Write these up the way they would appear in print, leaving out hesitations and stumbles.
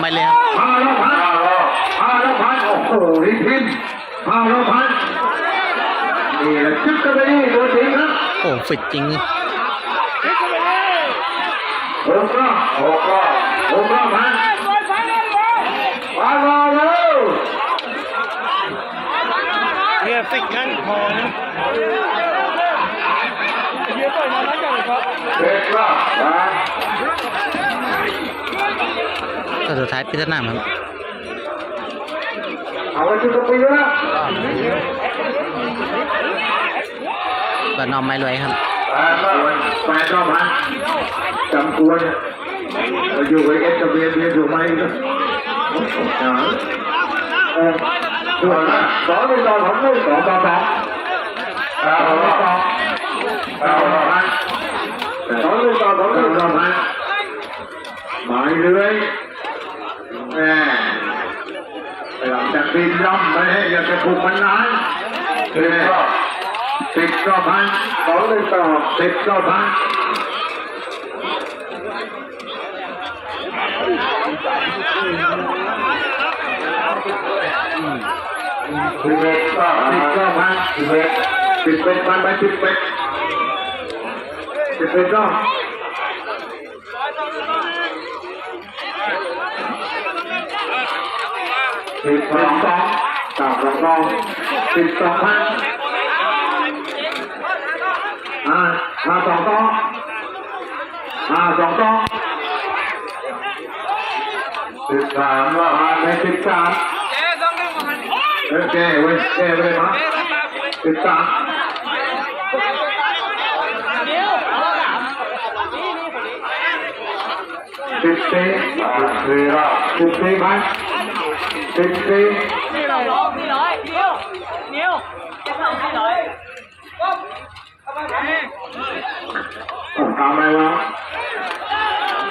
ไปเลยครับ5,000โอ้โหนี่พิมพ์5,000นี่แหละจึ๊กกันไปนี่ตัวจริงครับโอ้ฟิตจริง6,000พันมาแล้วเนี่ยฟิกงั้นพอนะเยอะไปนะนักจังเลยครับเด็กละก็สุดท้ายพิจารณาครับเอาไว้ชุดไปเยอะก็นอมไม่รวยครับ8,000จำควรอยู่กับเอสกับเบียร์อยู่ไหมส่วนละ2 ต่อ 2 2 ต่อ 2หมายเลยแหมจะบินย่ำไปให้อย่าไปผูกมันนาน10 ต่อ 1,000 2 ต่อ 10 ต่อ 1,00011 ต่อ 10 ต่อ 1,000 11 1,000ไป11ต่อ12 12,000 5 2 ต่อ 5 2 ต่อ13ละใน13แก้เว้ยแก้ไปเลยมั้ง1314พันตามไปวะ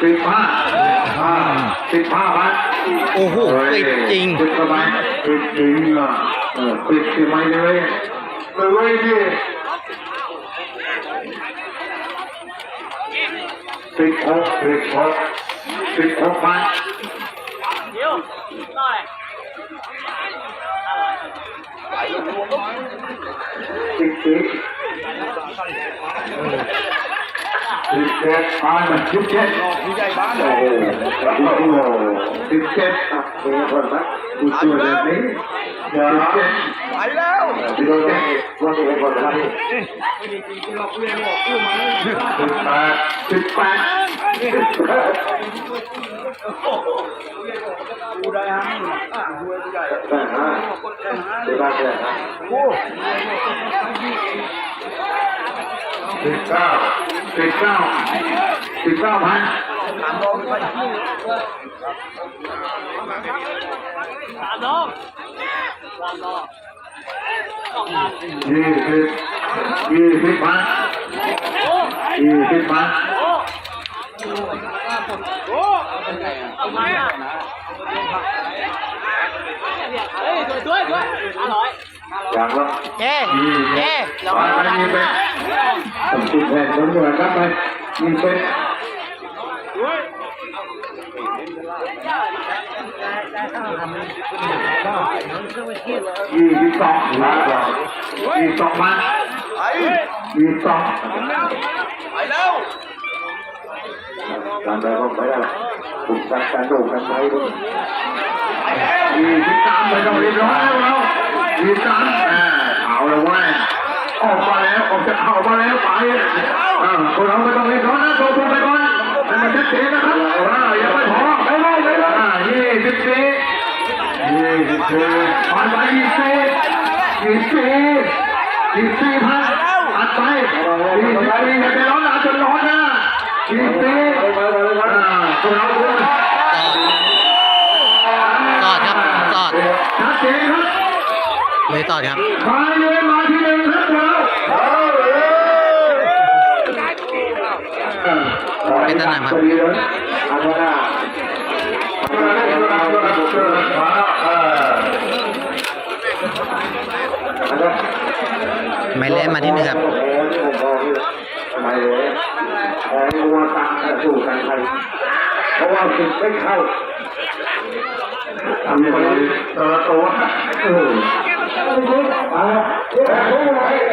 15พันโอ้โหฟิตจริงปิดทำไมปิดจริงอ่ะปิดทำไมเลยดิ16พัน17มัน17ผู้ใหญ่บ้านโอ้โห17มีคนไหมดูตัวแบบนี้ไปแล้วที่โดนว่ามีคนไหมดูได้ฮะดูผู้ใหญ่ได้บ้านเลยฮะ19พัน20พันอย่างละเราไปยิงไปติดแผ่นคนเหนือครับไปยิงไป22มันไปแล้วการไปก็ไปได้ถูกการโดดกันไปด้วย23ไปต้องเรียบร้อยแล้ว23เอาเลยว่าออกมาแล้วไปคนเราไม่ต้องเรียบร้อยนะโดดไปก่อนให้มันชัดเจนนะครับอย่าไปพอไปเลย24ผ่านไป24พันอัดไป24อย่าไปร้อนจนร้อนนะ24กอดครับกอดชัดเจนครับเลยต่อครับใครเลยมาที่หนึ่งครับเราเป็นตำแหน่งครับไม่เล่นมาที่หนึ่งครับไม่เลยแพ้วัวตังสู้กันใคร เพราะว่าสิไม่เข้าทำยังไงตัว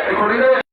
ไอ้คนนี้ได้